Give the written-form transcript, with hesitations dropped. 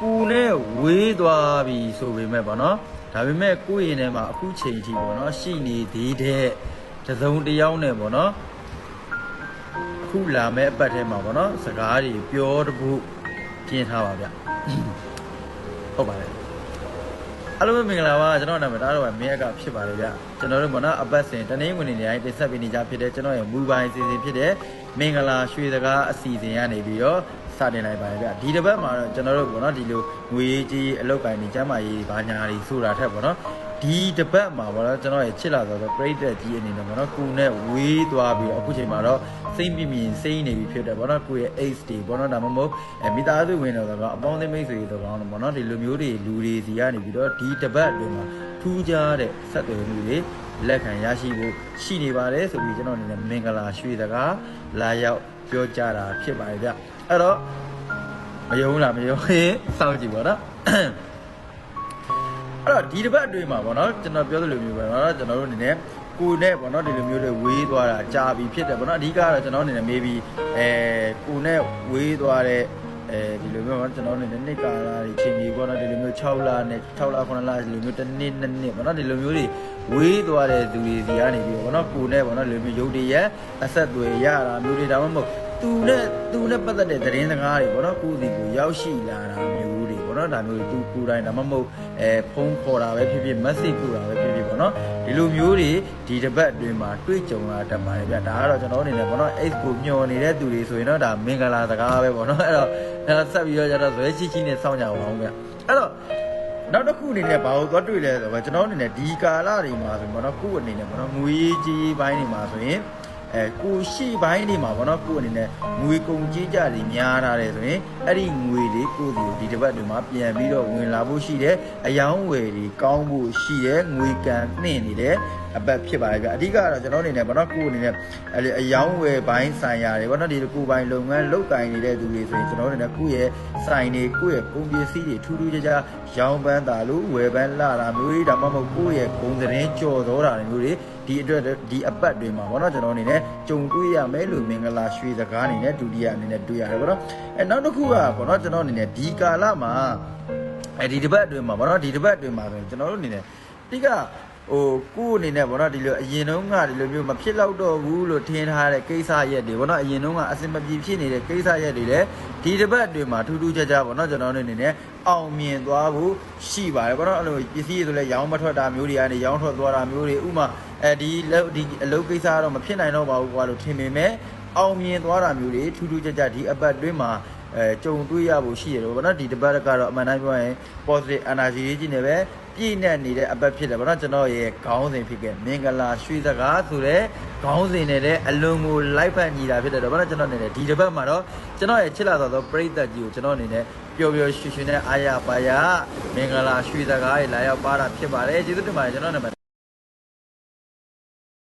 ကိုနဲ့ဝေးသွားပြီဆိုပေမဲ့ပေါ့နော်ဒါပေမဲ့ကိုယ့်ရင်ထဲမှာအခုချိန်ထိပေါ့နော်ရှိနေသေးတဲ့တစ်စုံတစ်ယောက်နဲ့ပေါ့နော်အခုလာမဲ့အပတ်ထဲမှာပေါ့နော်စကားတွေပြောတဖို့ပြင်ထားပါဗျဟုတ်ပါတယ်အားလုံးပဲမင်္ဂလာပါကျွန်တော်နာမည်ဒါတော့မင်းအကဖြစ်ပါလေဗျကျွန်တော်တို့ပေါ့နော်အပတ်စဉ်တနင်္ဂနွေနေ့တိုင်းတင်ဆက်ပေးနေကြဖြစ်တဲ့ကျွန်တော်ရဲ့မူပိုင်းအစီအစဉ်ဖြစ်တဲ့မင်္ဂလာရွှေစကားအစီအစဉ်ကနေပြီးတော့စတင်လိုက်ပါလေဗျဒီတစ်ပတ်မှာတော့ကျွန်တော်တို့ပေါ့နော်ဒီလိုငွေကြီးအလောက်ကိုင်းနေကျမ်းမာရေးဘာညာတွေဆိုတာထက်ပေါ့နော်ဒီတစ်ပတ်မှာပေါ့နော်ကျွန်တော်ရဲ့ချစ်လာဆိုတော့ပရိသတ်ကြီးအနေနဲ့ပေါ့နော်ကိုနဲ့ဝေးသွားပြီးအခုချိန်မှာတော့စိတ်ပြင်းပြင်းစိတ်နေပြီဖြစ်တယ်ပေါ့နော်ကိုရဲ့ ace တွေပေါ့နော်ဒါမှမဟုတ်မိသားစုဝင်တော်ကအပေါင်းအသင်းမိတ်ဆွေတွေတော့ပေါ့နော်ဒီလိုမျိုးတွေလူတွေစီကနေပြီးတော့ဒီတစ်ပတ်အတွင်းမှာထူးခြားတဲ့ဆက်သွယ်မှုတွေလက်ခံရရှိဖို့ရှိနေပါတယ်ဆိုပြီးကျွန်တော်အနေနဲ့မင်္ဂလာရွှေစကားလာရောက်ပြောကြတာဖြစ်ပါတယ်ဗျအဲ့တော့မယုံလားမယုံရင်စောင့်ကြည့်ပါတော့အဲ့တော့ဒီတစ်ပတ်အတွင်းမှာပေါ့နော်ကျွန်တော်ပြောသလိုမျိုးပဲเนาะကျွန်တော်တို့အနေနဲ့ကိုနဲ့ပေါ့နော်ဒီလိုမျိုးတွေဝေးသွားတာကြာပြီဖြစ်တယ်ပေါ့နော်အဓိကတော့ကျွန်တော်အနေနဲ့ maybe ကိုနဲ့ဝေးသွားတဲ့ဒီလိုမျိုးပေါ့ကျွန်တော်အနေနဲ့နှစ်ကာလတွေချိန်ကြီးပေါ့နော်ဒီလိုမျိုး6လနဲ့6လ9လဒီလိုမျိုးတစ်နှစ်နှစ်နှစ်ပေါ့နော်ဒီလိုမျိုးတွေဝေးသွားတဲ့သူတွေစီကနေပြီးပေါ့နော်ကိုနဲ့ပေါ့နော်ဒီလိုမျိုးရုပ်တရက်အဆက်တွေရတာမျိုးတွေဒါမှမဟုတ်သူနဲ့ပတ်သက်တဲ့သတင်းစကားတွေပေါ့နော်ကိုစီကိုရောက်ရှိလာတာမျိုးတွေပေါ့နော်ဒါမျိုးသူကိုယ်တိုင်ဒါမှမဟုတ်ဖုန်းခေါ်တာပဲဖြစ်ဖြစ် message ပို့တာပဲဖြစ်ဖြစ်ပေါ့နော်ဒီလိုမျိုးတွေဒီတစ်ပတ်အတွင်းမှာတွေ့ကြုံလာတတ်ပါတယ်ဗျဒါကတော့ကျွန်တော်အနေနဲ့ပေါ့နော် X ကိုမျှော်နေတဲ့သူတွေဆိုရင်တော့ဒါမင်္ဂလာစကားပဲပေါ့နော်အဲ့တော့ဆက်ပြီးတော့ကျတော့ဇွဲချိနဲ့စောင့်ကြအောင်ဗျအဲ့တော့နောက်တစ်ခုအနေနဲ့ဘာလို့သွားတွေ့လဲဆိုတော့ကျွန်တော်အနေနဲ့ဒီကာလတွေမှာဆိုပေါ့နော်ကိုယ့်အနေနဲ့ပေါ့နော်ငွေကြီးပိုင်းတွေမှာဆိုရင်ကိုရှိပိုင်းတွေမှာပေါ့နော်ကိုအနေနဲ့ငွေကုန်ကြီးကြတွေများထားတယ်ဆိုရင်အဲ့ဒီငွေလေးကိုစီကိုဒီတစ်ပတ်တွေမှာပြန်ပြီးတော့ဝင်လာဖို့ရှိတယ်အယောင်းဝယ်တွေကောင်းဖို့ရှိတယ်ငွေကန်နှင့်နေတဲ့အပတ်ဖြစ်ပါတယ်ဗျအဓိကတော့ကျွန်တော်အနေနဲ့ပေါ့နော်ကိုအနေနဲ့အယောင်းဝယ်ပိုင်းဆိုင်ရာတွေပေါ့နော်ဒီကိုပိုင်းလုပ်ငန်းလုပ်ကိုင်နေတဲ့သူတွေဆိုရင်ကျွန်တော်အနေနဲ့ကိုရဲ့ဆိုင်တွေကိုရဲ့ကုန်ပစ္စည်းတွေထူးထူးခြားခြားရောင်းပန်းတာလို့ဝယ်ပန်းလာတာမျိုးတွေဒါမှမဟုတ်ကိုရဲ့ဂုံသတင်းကြော်သောတာမျိုးတွေဒီအတွက်ဒီအပတ်တွေမှာပေါ့နော်ကျွန်တော်အနေနဲ့ကြုံတွေ့ရမယ်လို့မင်္ဂလာရွှေစကားအနေနဲ့ဒုတိယအနေနဲ့တွေ့ရတယ်ပေါ့နော်နောက်တစ်ခုကပေါ့နော်ကျွန်တော်အနေနဲ့ဒီကာလမှာဒီတစ်ပတ်အတွင်းမှာပေါ့နော်ဒီတစ်ပတ်အတွင်းမှာဆိုရင်ကျွန်တော်တို့အနေနဲ့တိကကိုအနေနဲ့ပေါ့နော်ဒီလိုအရင်တုန်းကဒီလိုမျိုးမဖြစ်တော့တော့ဘူးလို့ထင်ထားတဲ့ကိစ္စရက်တွေပေါ့နော်အရင်တုန်းကအစင်မပြေဖြစ်နေတဲ့ကိစ္စရက်တွေလည်းဒီတစ်ပတ်အတွင်းမှာထူးထူးခြားခြားပေါ့နော်ကျွန်တော်တို့အနေနဲ့အောင်မြင်သွားဖို့ရှိပါတယ်ပေါ့နော်အဲ့လိုပစ္စည်းတွေဆိုလည်းရောင်းမထွက်တာမျိုးတွေကနေရောင်းထွက်သွားတာမျိုးတွေဥမာဒီအလုပ်ကိစ္စကတော့မဖြစ်နိုင်တော့ပါဘူးကွာလို့ထင်ပေမဲ့အောင်မြင်သွားတာမျိုးတွေထူးထူးခြားခြားဒီအပတ်အတွင်းမှာကြုံတွေ့ရဖို့ရှိရတယ်ပေါ့နော်ဒီတစ်ပတ်ကတော့အမှန်တိုင်းပြောရင် positive energy ကြီးနေပဲပြည့်နဲ့နေတဲ့အပတ်ဖြစ်တယ်ပေါ့နော်ကျွန်တော်ရဲ့ခေါင်းစဉ်ဖြစ်ခဲ့မင်္ဂလာရွှေစကားဆိုတဲ့ခေါင်းစဉ်နဲ့တဲ့အလုံးကိုလိုက်ဖက်ညီတာဖြစ်တယ်တော့ပေါ့နော်ကျွန်တော်အနေနဲ့ဒီတစ်ပတ်မှာတော့ကျွန်တော်ရဲ့ချစ်လာသောပရိသတ်ကြီးကိုကျွန်တော်အနေနဲ့ပျော်ပျော်ရွှင်ရွှင်နဲ့အားရပါရမင်္ဂလာရွှေစကားရဲ့လာရောက်ပါတာဖြစ်ပါတယ်ကျေးဇူးတင်ပါတယ်ကျွန်တော်နာမည်